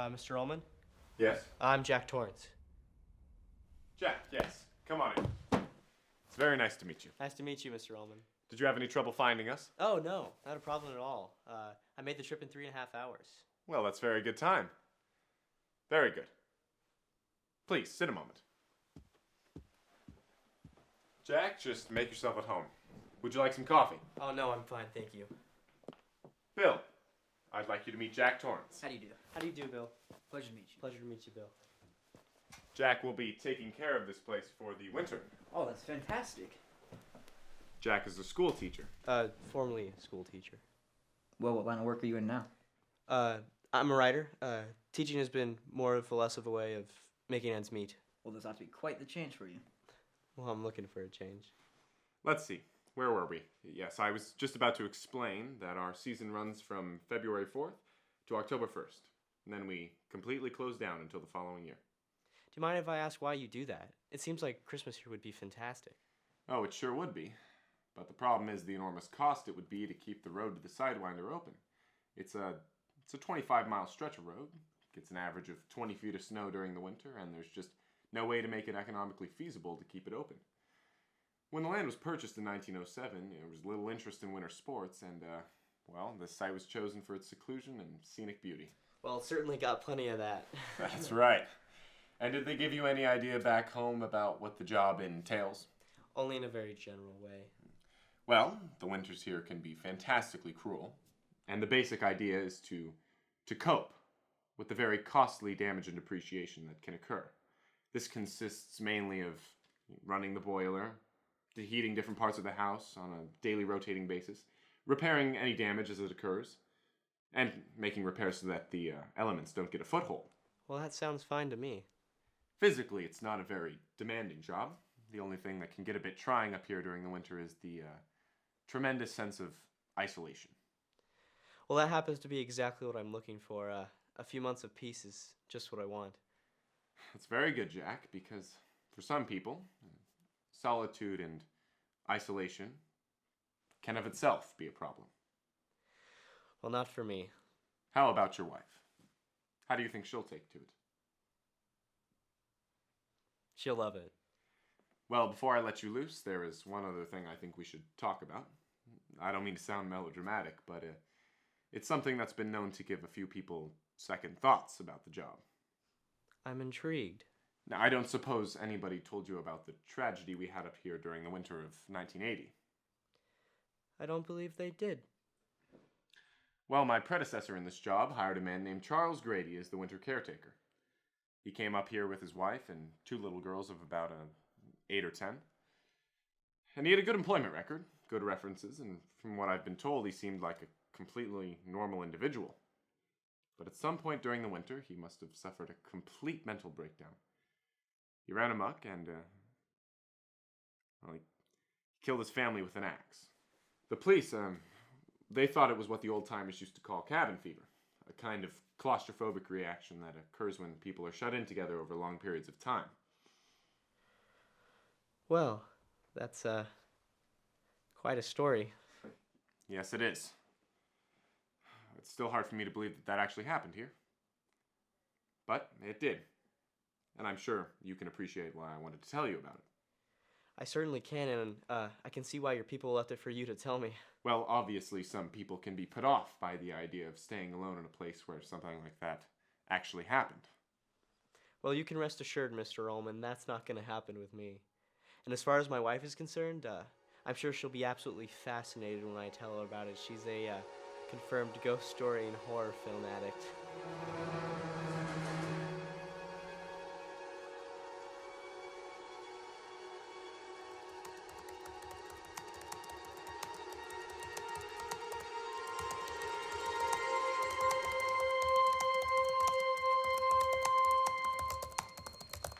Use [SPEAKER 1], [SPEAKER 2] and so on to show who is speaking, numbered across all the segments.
[SPEAKER 1] Mr. Ullman?
[SPEAKER 2] Yes?
[SPEAKER 1] I'm Jack Torrance.
[SPEAKER 2] Jack, yes. Come on in. It's very nice to meet you.
[SPEAKER 1] Nice to meet you, Mr. Ullman.
[SPEAKER 2] Did you have any trouble finding us?
[SPEAKER 1] Oh, no, not a problem at all. I made the trip in 3.5 hours.
[SPEAKER 2] Well, that's very good time. Very good. Please, sit a moment. Jack, just make yourself at home. Would you like some coffee?
[SPEAKER 1] Oh, no, I'm fine, thank you.
[SPEAKER 2] Bill, I'd like you to meet Jack Torrance.
[SPEAKER 3] How do you do?
[SPEAKER 1] How do you do, Bill?
[SPEAKER 3] Pleasure to meet you.
[SPEAKER 1] Pleasure to meet you, Bill.
[SPEAKER 2] Jack will be taking care of this place for the winter.
[SPEAKER 3] Oh, that's fantastic.
[SPEAKER 2] Jack is a school teacher.
[SPEAKER 1] Formerly a school teacher.
[SPEAKER 3] Well, what line of work are you in now?
[SPEAKER 1] I'm a writer. Teaching has been more of a less of a way of making ends meet.
[SPEAKER 3] Well, this ought to be quite the change for you.
[SPEAKER 1] Well, I'm looking for a change.
[SPEAKER 2] Let's see. Where were we? Yes, I was just about to explain that our season runs from February 4th to October 1st. And then we completely close down until the following year.
[SPEAKER 1] Do you mind if I ask why you do that? It seems like Christmas here would be fantastic.
[SPEAKER 2] Oh, it sure would be. But the problem is the enormous cost it would be to keep the road to the Sidewinder open. It's a 25-mile stretch of road. Gets an average of 20 feet of snow during the winter, and there's just no way to make it economically feasible to keep it open. When the land was purchased in 1907, there was little interest in winter sports, and, well, the site was chosen for its seclusion and scenic beauty.
[SPEAKER 1] Well, it certainly got plenty of that.
[SPEAKER 2] That's right. And did they give you any idea back home about what the job entails?
[SPEAKER 1] Only in a very general way.
[SPEAKER 2] Well, the winters here can be fantastically cruel, and the basic idea is to cope with the very costly damage and depreciation that can occur. This consists mainly of running the boiler, heating different parts of the house on a daily rotating basis, repairing any damage as it occurs, and making repairs so that the elements don't get a foothold.
[SPEAKER 1] Well, that sounds fine to me.
[SPEAKER 2] Physically, it's not a very demanding job. The only thing that can get a bit trying up here during the winter is the tremendous sense of isolation.
[SPEAKER 1] Well, that happens to be exactly what I'm looking for. A few months of peace is just what I want.
[SPEAKER 2] It's very good, Jack, because for some people, solitude and isolation can of itself be a problem.
[SPEAKER 1] Well, not for me.
[SPEAKER 2] How about your wife? How do you think she'll take to it?
[SPEAKER 1] She'll love it.
[SPEAKER 2] Well, before I let you loose, there is one other thing I think we should talk about. I don't mean to sound melodramatic, but it's something that's been known to give a few people second thoughts about the job.
[SPEAKER 1] I'm intrigued.
[SPEAKER 2] Now, I don't suppose anybody told you about the tragedy we had up here during the winter of 1980.
[SPEAKER 1] I don't believe they did.
[SPEAKER 2] Well, my predecessor in this job hired a man named Charles Grady as the winter caretaker. He came up here with his wife and two little girls of about 8 or 10. And he had a good employment record, good references, and from what I've been told, he seemed like a completely normal individual. But at some point during the winter, he must have suffered a complete mental breakdown. He ran amok and, he killed his family with an axe. The police, they thought it was what the old-timers used to call cabin fever, a kind of claustrophobic reaction that occurs when people are shut in together over long periods of time.
[SPEAKER 1] Well, that's, quite a story.
[SPEAKER 2] Yes, it is. It's still hard for me to believe that that actually happened here. But it did. And I'm sure you can appreciate why I wanted to tell you about it.
[SPEAKER 1] I certainly can, and I can see why your people left it for you to tell me.
[SPEAKER 2] Well, obviously some people can be put off by the idea of staying alone in a place where something like that actually happened.
[SPEAKER 1] Well, you can rest assured, Mr. Ullman, that's not going to happen with me. And as far as my wife is concerned, I'm sure she'll be absolutely fascinated when I tell her about it. She's a confirmed ghost story and horror film addict.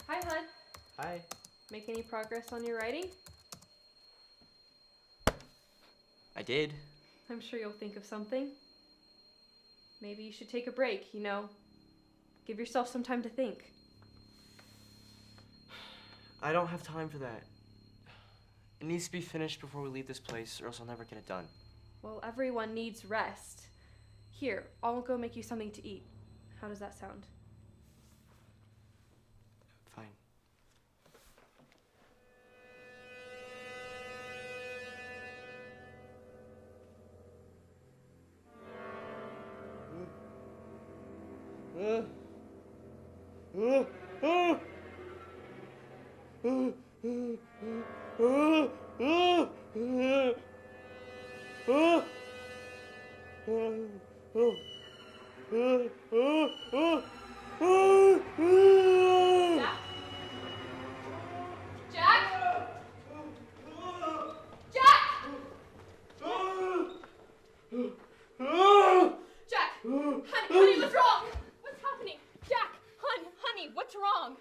[SPEAKER 4] Hi, hon.
[SPEAKER 1] Hi.
[SPEAKER 4] Make any progress on your writing?
[SPEAKER 1] I did.
[SPEAKER 4] I'm sure you'll think of something. Maybe you should take a break, you know. Give yourself some time to think.
[SPEAKER 1] I don't have time for that. It needs to be finished before we leave this place, or else I'll never get it done.
[SPEAKER 4] Well, everyone needs rest. Here, I'll go make you something to eat. How does that sound?
[SPEAKER 1] Fine.
[SPEAKER 4] Jack? Jack? Jack! Honey, what's wrong? What's happening? Jack! Honey, what's wrong?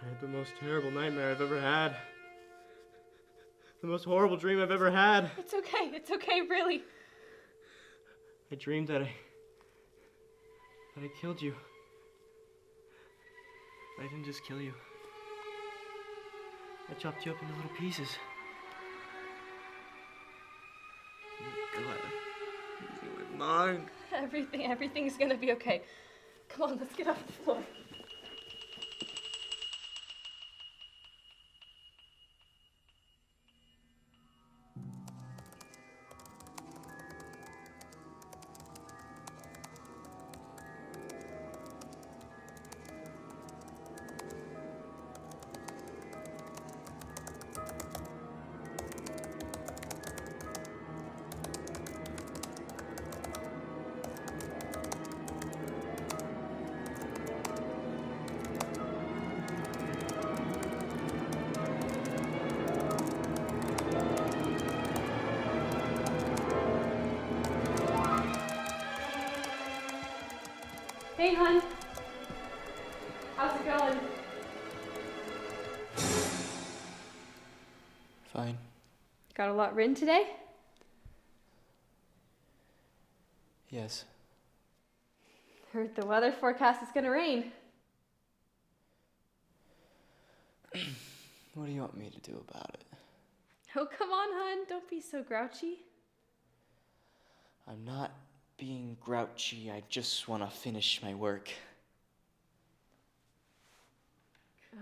[SPEAKER 1] I had the most terrible nightmare I've ever had. The most horrible dream I've ever had.
[SPEAKER 4] It's okay, really.
[SPEAKER 1] I dreamed that I killed you. But I didn't just kill you. I chopped you up into little pieces. Oh my God. Losing my mind.
[SPEAKER 4] Everything's gonna be okay. Come on, let's get off the floor. Hey, hon. How's it going?
[SPEAKER 1] Fine.
[SPEAKER 4] Got a lot written today?
[SPEAKER 1] Yes.
[SPEAKER 4] Heard the weather forecast is gonna rain.
[SPEAKER 1] What do you want me to do about it?
[SPEAKER 4] Oh, come on, hon. Don't be so grouchy.
[SPEAKER 1] I'm not being grouchy. I just want to finish my work.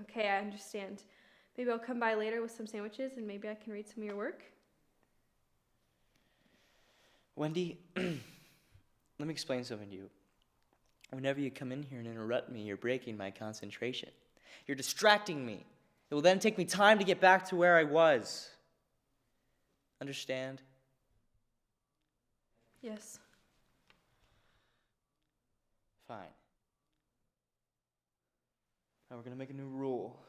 [SPEAKER 4] Okay, I understand. Maybe I'll come by later with some sandwiches and maybe I can read some of your work.
[SPEAKER 1] Wendy, let me explain something to you. Whenever you come in here and interrupt me, you're breaking my concentration. You're distracting me. It will then take me time to get back to where I was. Understand?
[SPEAKER 4] Yes.
[SPEAKER 1] Fine. Now we're gonna make a new rule.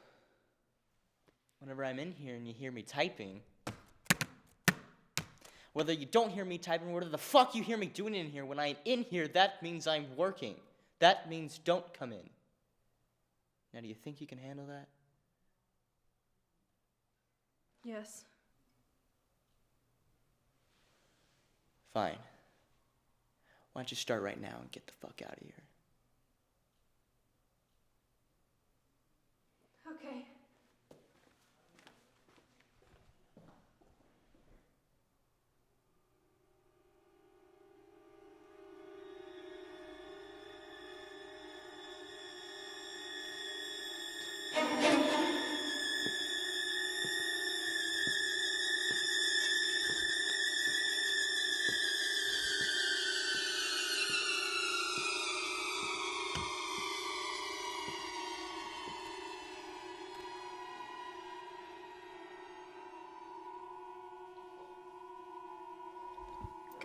[SPEAKER 1] Whenever I'm in here and you hear me typing, whether you don't hear me typing, whether the fuck you hear me doing in here, when I'm in here, that means I'm working. That means don't come in. Now, do you think you can handle that?
[SPEAKER 4] Yes.
[SPEAKER 1] Fine. Why don't you start right now and get the fuck out of here?
[SPEAKER 4] Okay.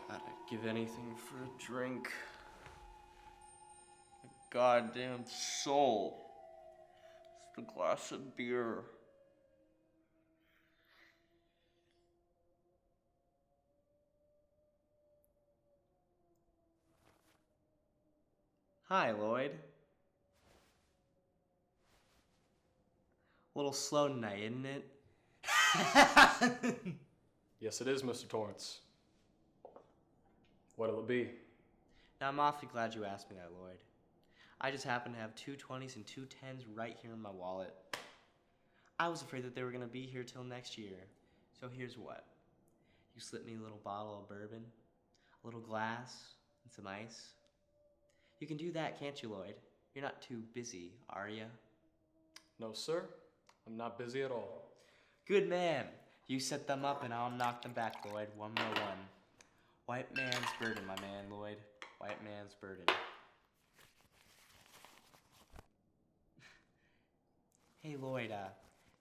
[SPEAKER 1] God, I'd give anything for a drink. A goddamn soul. Just a glass of beer. Hi, Lloyd. A little slow tonight, isn't it?
[SPEAKER 5] Yes, it is, Mr. Torrance. What'll it be?
[SPEAKER 1] Now, I'm awfully glad you asked me that, Lloyd. I just happen to have 2 20s and 2 10s right here in my wallet. I was afraid that they were going to be here till next year. So here's what. You slip me a little bottle of bourbon, a little glass, and some ice. You can do that, can't you, Lloyd? You're not too busy, are you?
[SPEAKER 5] No, sir. I'm not busy at all.
[SPEAKER 1] Good man. You set them up and I'll knock them back, Lloyd. 1 by 1. White man's burden, my man, Lloyd. White man's burden. Hey, Lloyd,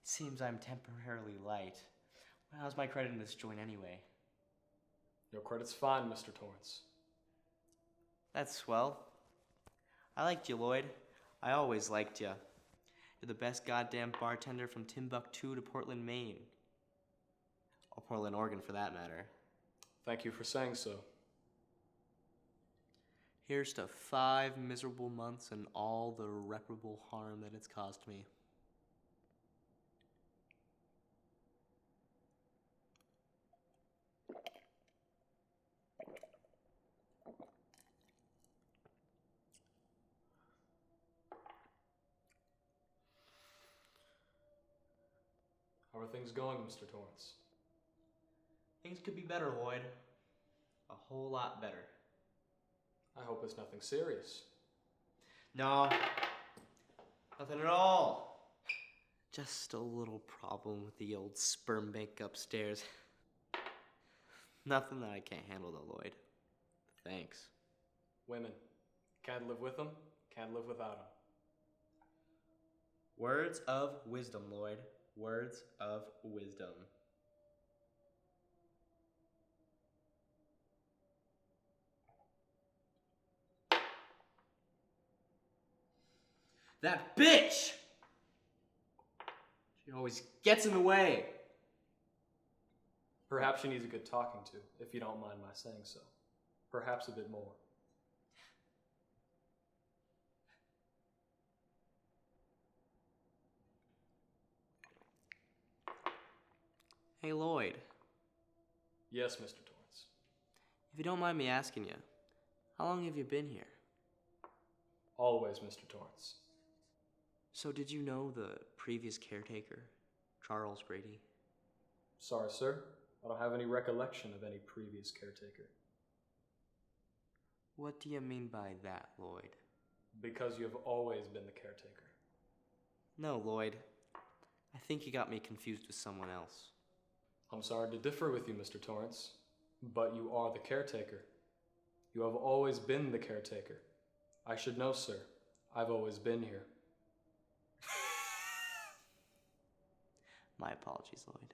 [SPEAKER 1] seems I'm temporarily light. How's my credit in this joint anyway?
[SPEAKER 5] Your credit's fine, Mr. Torrance.
[SPEAKER 1] That's swell. I liked you, Lloyd. I always liked you. You're the best goddamn bartender from Timbuktu to Portland, Maine. Or Portland, Oregon, for that matter.
[SPEAKER 5] Thank you for saying so.
[SPEAKER 1] Here's to 5 miserable months and all the irreparable harm that it's caused me.
[SPEAKER 5] How are things going, Mr. Torrance?
[SPEAKER 1] Things could be better, Lloyd. A whole lot better.
[SPEAKER 5] I hope it's nothing serious.
[SPEAKER 1] No, nothing at all. Just a little problem with the old sperm bank upstairs. Nothing that I can't handle though, Lloyd. Thanks.
[SPEAKER 5] Women. Can't live with them, can't live without them.
[SPEAKER 1] Words of wisdom, Lloyd. Words of wisdom. That bitch! She always gets in the way.
[SPEAKER 5] Perhaps she needs a good talking to, if you don't mind my saying so. Perhaps a bit more.
[SPEAKER 1] Hey, Lloyd.
[SPEAKER 5] Yes, Mr. Torrance.
[SPEAKER 1] If you don't mind me asking you, how long have you been here?
[SPEAKER 5] Always, Mr. Torrance.
[SPEAKER 1] So did you know the previous caretaker, Charles Grady?
[SPEAKER 5] Sorry, sir. I don't have any recollection of any previous caretaker.
[SPEAKER 1] What do you mean by that, Lloyd?
[SPEAKER 5] Because you have always been the caretaker.
[SPEAKER 1] No, Lloyd. I think you got me confused with someone else.
[SPEAKER 5] I'm sorry to differ with you, Mr. Torrance, but you are the caretaker. You have always been the caretaker. I should know, sir. I've always been here.
[SPEAKER 1] My apologies, Lloyd.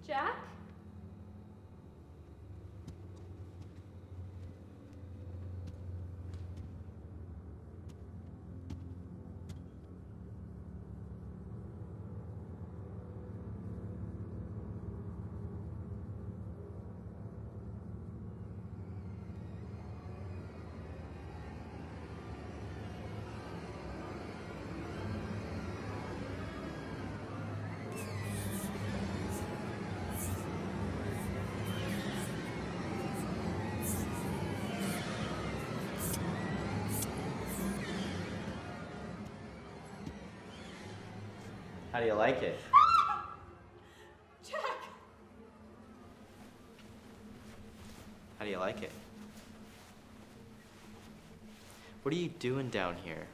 [SPEAKER 4] Jack?
[SPEAKER 1] How do you like it?
[SPEAKER 4] Jack!
[SPEAKER 1] How do you like it? What are you doing down here?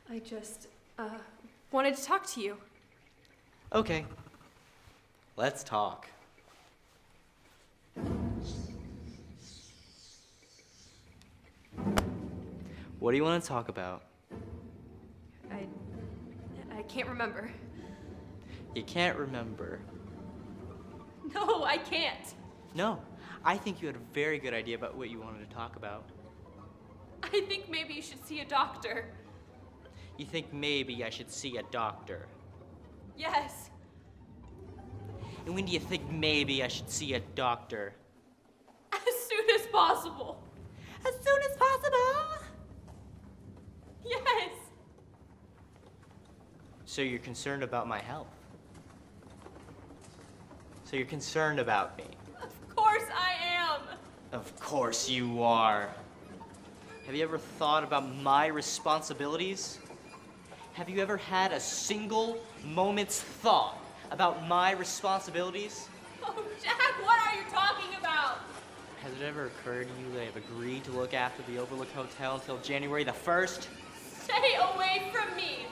[SPEAKER 4] I just, wanted to talk to you.
[SPEAKER 1] Okay, Let's talk. What do you want to talk about?
[SPEAKER 4] I can't remember.
[SPEAKER 1] You can't remember.
[SPEAKER 4] No, I can't.
[SPEAKER 1] No, I think you had a very good idea about what you wanted to talk about.
[SPEAKER 4] I think maybe you should see a doctor.
[SPEAKER 1] You think maybe I should see a doctor.
[SPEAKER 4] Yes.
[SPEAKER 1] And when do you think maybe I should see a doctor?
[SPEAKER 4] As soon as possible.
[SPEAKER 1] As soon as possible!
[SPEAKER 4] Yes.
[SPEAKER 1] So you're concerned about my health. So you're concerned about me.
[SPEAKER 4] Of course I am.
[SPEAKER 1] Of course you are. Have you ever thought about my responsibilities? Have you ever had a single moment's thought about my responsibilities?
[SPEAKER 4] Oh, Jack, what are you talking about?
[SPEAKER 1] Has it ever occurred to you that I've agreed to look after the Overlook Hotel until January the 1st?
[SPEAKER 4] Stay away from me.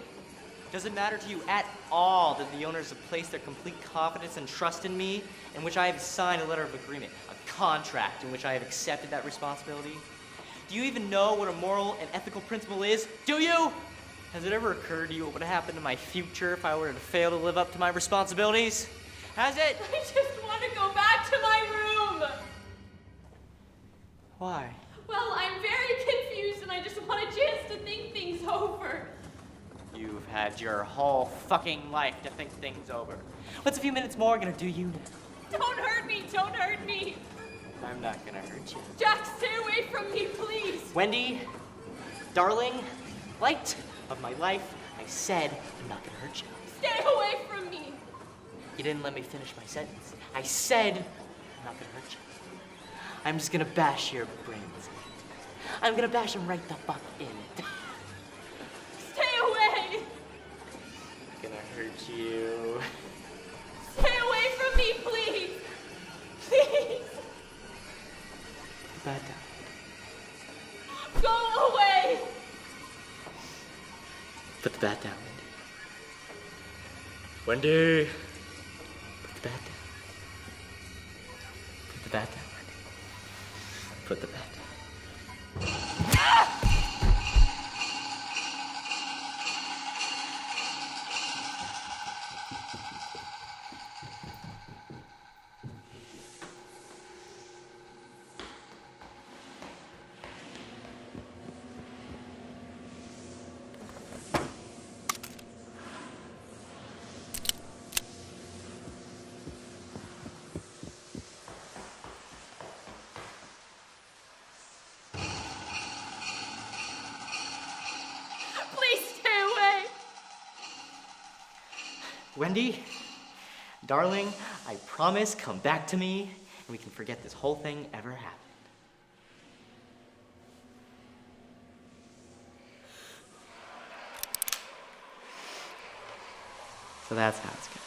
[SPEAKER 1] Does it matter to you at all that the owners have placed their complete confidence and trust in me, in which I have signed a letter of agreement, a contract in which I have accepted that responsibility? Do you even know what a moral and ethical principle is? Do you? Has it ever occurred to you what would happen to my future if I were to fail to live up to my responsibilities? Has it?
[SPEAKER 4] I just want to go back to my room.
[SPEAKER 1] Why?
[SPEAKER 4] Well, I'm very confused and I just want a chance to think things over.
[SPEAKER 1] You've had your whole fucking life to think things over. What's a few minutes more gonna do you now?
[SPEAKER 4] Don't hurt me, don't hurt me.
[SPEAKER 1] I'm not gonna hurt you.
[SPEAKER 4] Jack, stay away from me, please.
[SPEAKER 1] Wendy, darling, light of my life, I said I'm not gonna hurt you.
[SPEAKER 4] Stay away from me.
[SPEAKER 1] You didn't let me finish my sentence. I said I'm not gonna hurt you. I'm just gonna bash your brains in. I'm gonna bash them right the fuck in.
[SPEAKER 4] Stay away.
[SPEAKER 1] Gonna hurt you.
[SPEAKER 4] Stay away from me, please. Please.
[SPEAKER 1] Bad down.
[SPEAKER 4] Go away.
[SPEAKER 1] Put the bat down, Wendy. Wendy! Put the bat down. Put the bat down, Wendy. Put the bat down.
[SPEAKER 4] Please stay away.
[SPEAKER 1] Wendy, darling, I promise, come back to me, and we can forget this whole thing ever happened. So that's how it's going.